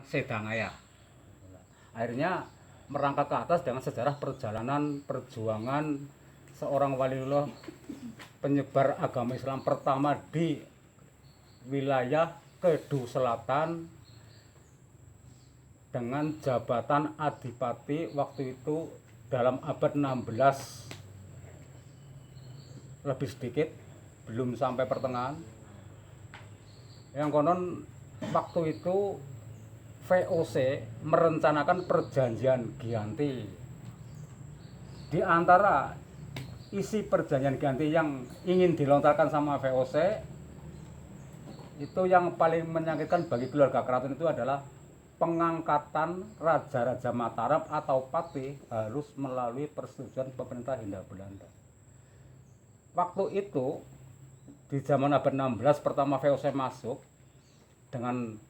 Sedangaya. Akhirnya merangkak ke atas dengan sejarah perjalanan perjuangan seorang waliullah penyebar agama Islam pertama di wilayah Kedu Selatan dengan jabatan adipati waktu itu dalam abad 16 lebih sedikit, belum sampai pertengahan. Yang konon waktu itu VOC merencanakan perjanjian Giyanti. Di antara isi perjanjian Giyanti yang ingin dilontarkan sama VOC, itu yang paling menyakitkan bagi keluarga keraton itu adalah pengangkatan Raja-Raja Mataram atau Patih harus melalui persetujuan pemerintah Hindia Belanda. Waktu itu di zaman abad 16 pertama VOC masuk dengan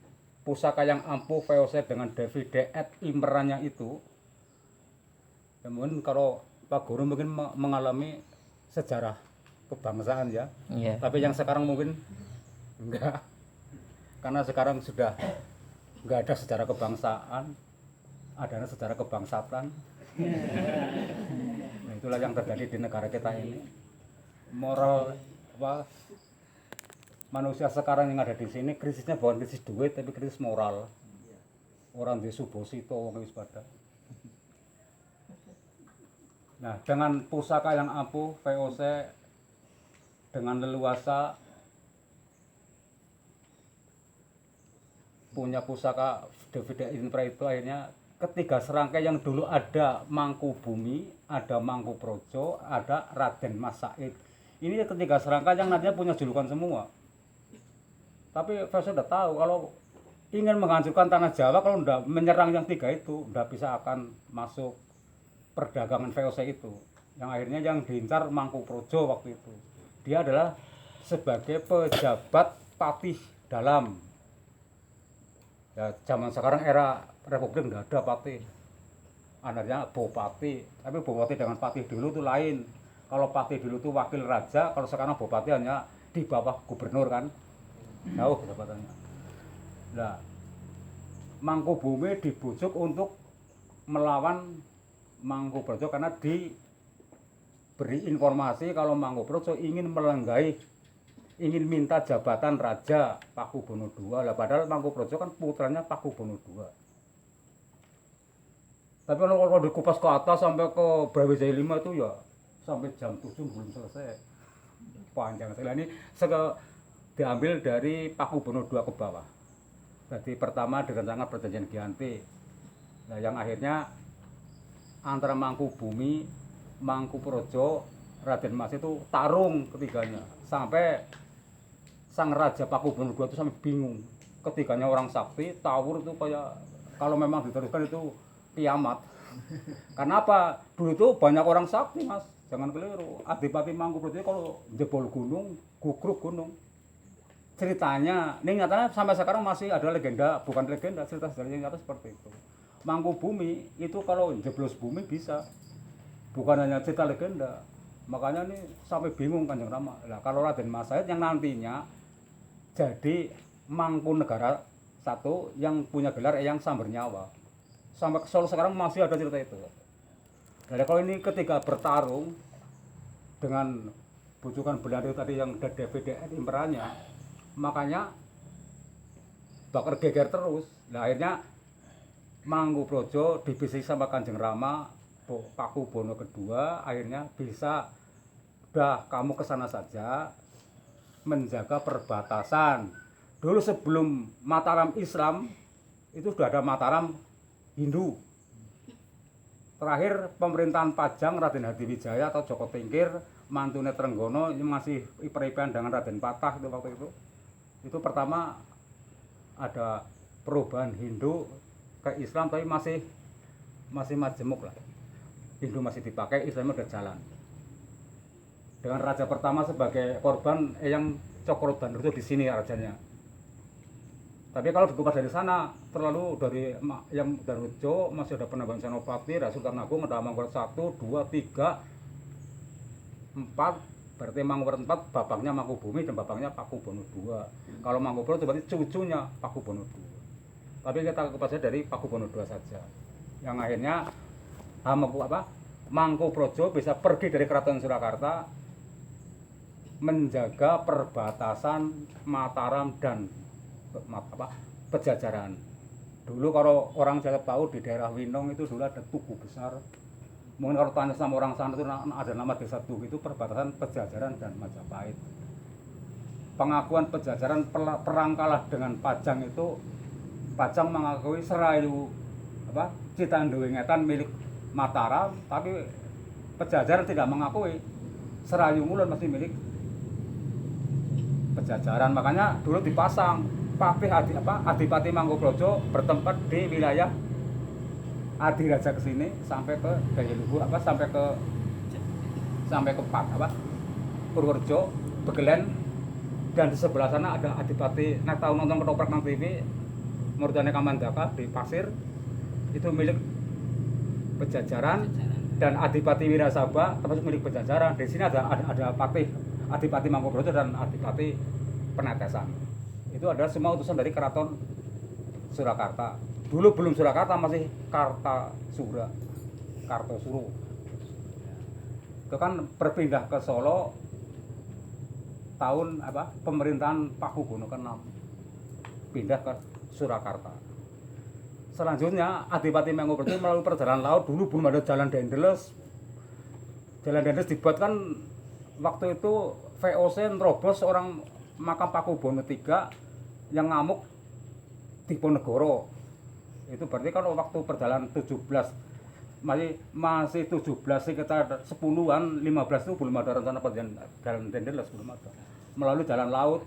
pusaka yang ampuh VOC dengan Davide et Imrannya itu. Kemudian kalau Pak Guru mungkin mengalami sejarah kebangsaan ya. Iya. Tapi yang sekarang mungkin enggak. Karena sekarang sudah enggak ada sejarah kebangsaan, adanya sejarah kebangsatan. Nah, itulah yang terjadi di negara kita ini. Moral manusia sekarang yang ada di sini krisisnya bukan krisis duit tapi krisis moral. Orang di Subosito wong wis pada. Nah, dengan pusaka yang ampuh VOC dengan leluasa punya pusaka Davide Impra itu akhirnya ketiga serangkai yang dulu ada Mangku Bumi, ada Mangku Projo, ada Raden Mas Said. Ini ketiga serangkai yang nantinya punya julukan semua. Tapi VOC sudah tahu kalau ingin menghancurkan tanah Jawa, kalau tidak menyerang yang tiga itu, tidak bisa akan masuk perdagangan VOC itu. Yang akhirnya yang diincar Mangku Projo waktu itu. Dia adalah sebagai pejabat patih dalam. Ya, zaman sekarang era Republik tidak ada patih. Anaknya bupati, tapi bupati dengan patih dulu itu lain. Kalau patih dulu itu wakil raja, kalau sekarang bupati hanya di bawah gubernur kan. Jauh jabatannya. Nah, Mangku Bumi dibujuk untuk melawan Mangku Projo karena diberi informasi kalau Mangku Projo ingin melenggai, ingin minta jabatan Raja Pakubono II. Lah padahal Mangku Projo kan putranya Pakubono II. Tapi kalau dikupas ke atas sampai ke Brawijaya 5 itu ya sampai jam 7 belum selesai. Panjang sekali. Ini diambil dari Pakubono II ke bawah. Jadi pertama direncanakan perjanjian Giyanti. Nah, yang akhirnya antara Mangku Bumi, Mangku Projo, Raden Mas itu tarung ketiganya. Sampai sang Raja Pakubono II itu sampai bingung. Ketiganya orang sakti, tawur itu kayak kalau memang diteruskan itu kiamat. Kenapa? Dulu itu banyak orang sakti, Mas. Jangan keliru. Adipati Mangku Projo kalau jebol gunung, gugruk gunung. Ceritanya, ini nyatanya sampai sekarang masih ada legenda, bukan legenda, cerita sejarah nyata seperti itu. Mangku Bumi itu kalau jeblos bumi bisa, bukan hanya cerita legenda. Makanya ini sampai bingung Kanjeng Rama. Nah, kalau Raden Mas Said yang nantinya jadi Mangku Negara satu yang punya gelar Eyang Sambernyawa. Sampai ke Solo sekarang masih ada cerita itu. Jadi kalau ini ketika bertarung dengan bujukan Belanda tadi yang Davide et Imranya, makanya bakar geger terus. Nah, akhirnya Mangku Projo dibisiki sama Kanjeng Rama, Pakubono II, akhirnya bisa, udah kamu kesana saja menjaga perbatasan. Dulu sebelum Mataram Islam itu sudah ada Mataram Hindu. Terakhir pemerintahan Pajang Raden Hadiwijaya atau Joko Tingkir, mantune Trenggono ini masih iper-iperan dengan Raden Patah itu waktu itu. Itu pertama ada perubahan Hindu ke Islam tapi masih majemuk lah. Hindu masih dipakai, Islam udah jalan. Dengan raja pertama sebagai korban Eyang Cokrobanurjo di sini rajanya. Tapi kalau dikupas dari sana terlalu dari yang Darujo masih ada Penabuhan Senopati, Sultan Agung, ada Mangkurat 1, 2, 3, 4. Berarti Mangkurat 4 bapaknya Mangku Bumi dan bapaknya Pakubono II. Kalau Mangku Projo berarti cucunya Pakubono II. tapi kita kepada dari Pakubono II saja. Yang akhirnya Mangkuprojo bisa pergi dari Keraton Surakarta menjaga perbatasan Mataram dan Pejajaran. Dulu kalau orang Jawa tahu di daerah Winong itu dulu ada Tugu Besar. Mungkin kalau tanya sama orang sana itu ada nama desa Tugu, itu perbatasan Pejajaran dan Majapahit. Pengakuan Pejajaran perang kalah dengan Pajang itu, Pajang mengakui Serayu Citandu Wengetan milik Mataram, tapi Pejajaran tidak mengakui Serayu Ngulon masih milik Pejajaran. Makanya dulu dipasang Patih Adipati Mangkuprojo bertempat di wilayah Adiraja ke sini sampai ke Dayaluhur sampai ke Purworejo, Begelen, dan di sebelah sana ada Adipati. Nek tahu nonton ketoprak nang TV Murdane Kamandaka di Pasir, itu milik Pejajaran, dan Adipati Wirasaba termasuk milik Pejajaran. Di sini ada Patih Adipati Mangkuprojo dan Adipati Penetesan. Itu adalah semua utusan dari Keraton Surakarta. Dulu belum Surakarta, masih Kartasura, Kartosuro. Itu kan berpindah ke Solo tahun pemerintahan Pakubono ke-6, pindah ke Surakarta. Selanjutnya Adipati Mangkuprojo melalui perjalanan laut. Dulu belum ada jalan Dendels. Jalan Dendels dibuat kan waktu itu VOC nerobos orang makam Pakubono III yang ngamuk Diponegoro. Itu berarti kan waktu perjalanan 17 masih 17 sekitar 10-an, 15 itu belum ada rencana jalan Dendels, belum ada. Melalui jalan laut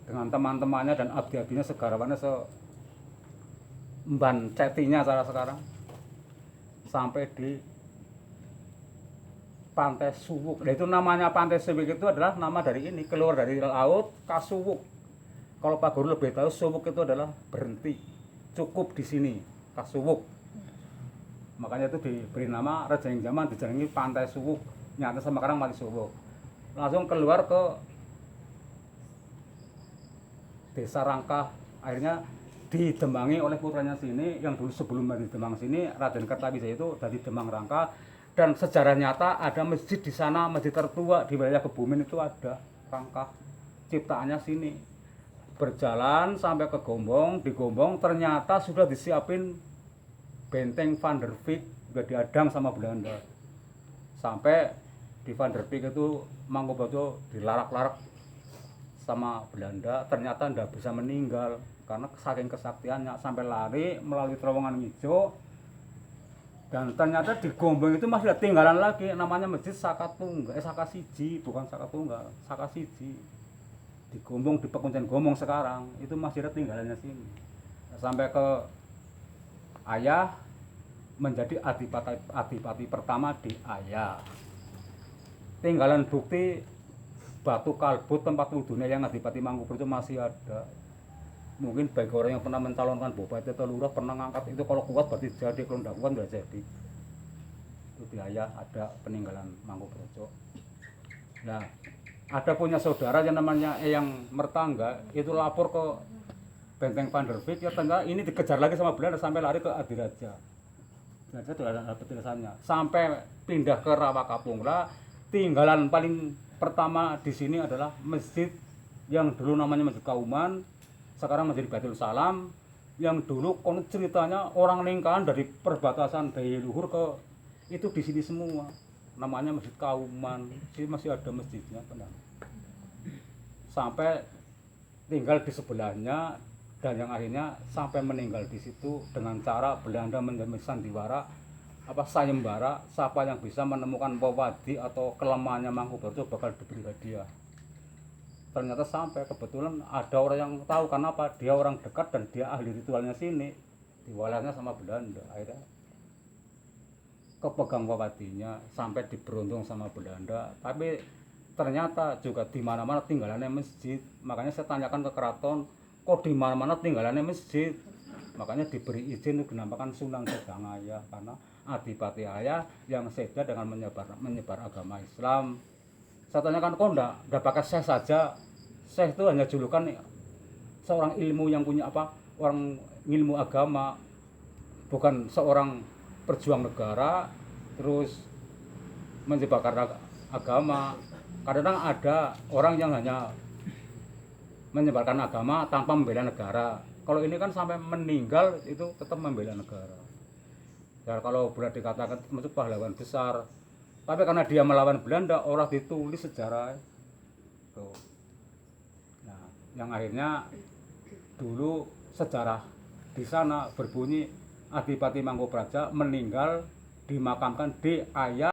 dengan teman-temannya dan abdi-abdinya segarawannya Mban Cetinya sekarang sampai di Pantai Suwuk. Nah, itu namanya Pantai Suwuk itu adalah nama dari ini, keluar dari laut Kasuwuk. Kalau Pak Guru lebih tahu, Suwuk itu adalah berhenti, cukup di sini, Kasuwuk. Makanya itu diberi nama Rejang Zaman dijalangi Pantai Suwuk, nyata sama sekarang Pantai Suwuk. Langsung keluar ke Desa Rangkah, akhirnya didembangi oleh putranya sini, yang dulu sebelum di Demang sini Raden Kertawijaya itu dari Demang Rangkah. Dan sejarah nyata ada masjid di sana, masjid tertua di wilayah Kebumen itu ada Rangkah, ciptaannya sini. Berjalan sampai ke Gombong, di Gombong ternyata sudah disiapin benteng Van der Beek, udah diadang sama Belanda. Sampai di Van der Beek itu Mangkuprojo dilarak-larak sama Belanda, ternyata ndak bisa meninggal karena saking kesaktiannya, sampai lari melalui terowongan hijau. Dan ternyata di Gombong itu masih ada tinggalan lagi namanya Masjid Sakatunggal, Sakasiji, bukan Sakatunggal, Sakasiji. Di Gombong, di Pekuncian Gombong sekarang itu masih ada tinggalannya sini. Sampai ke Ayah menjadi adipati pertama di Ayah. Tinggalan bukti batu kalbut tempat wudhunya yang Adipati Mangkuprojo masih ada. Mungkin bagi orang yang pernah mencalonkan bupati atau lurah pernah ngangkat itu, kalau kuat berarti jadi, kalau tidak kuat nggak jadi. Itu di Ayah ada peninggalan Mangkuprojo. Nah, ada punya saudara yang namanya Eyang Mertangga, itu lapor ke Benteng Van der Beek, ya ternyata ini dikejar lagi sama Belanda sampai lari ke Adiraja. Adiraja itu ada petilasannya. Sampai pindah ke Rawakapungla, tinggalan paling pertama di sini adalah masjid yang dulu namanya Masjid Kauman, sekarang menjadi Baitul Salam, yang dulu ceritanya orang lingkaran dari perbatasan Dayaluhur ke itu di sini semua. Namanya Masjid Kauman, masih ada masjidnya, tenang. Sampai tinggal di sebelahnya, dan yang akhirnya sampai meninggal di situ dengan cara Belanda menjamin sandiwara sayembara, siapa yang bisa menemukan wawadi atau kelemahannya Mangkuprojo bakal diberi hadiah. Ternyata sampai kebetulan ada orang yang tahu, karena apa? Dia orang dekat dan dia ahli ritualnya sini, diwalasnya sama Belanda. Akhirnya kepegang wawadinya sampai diberuntung sama Belanda. Tapi ternyata juga di mana-mana tinggalannya masjid. Makanya saya tanyakan ke keraton, kok di mana-mana tinggalannya masjid? Makanya diberi izin dinamakan Sunan Sedangaya, karena Adipati Ayah yang sedia dengan menyebar agama Islam. Saya tanyakan, kok enggak pakai syekh saja? Syekh itu hanya julukan seorang ilmu yang punya orang ilmu agama, bukan seorang perjuang negara terus menyebarkan agama. Kadang ada orang yang hanya menyebarkan agama tanpa membela negara. Kalau ini kan sampai meninggal itu tetap membela negara. Dan kalau boleh dikatakan itu pahlawan besar. Tapi karena dia melawan Belanda, orang ditulis sejarah. Tuh. Nah, yang akhirnya dulu sejarah di sana berbunyi Adipati Mangkupraja meninggal dimakamkan di Ayah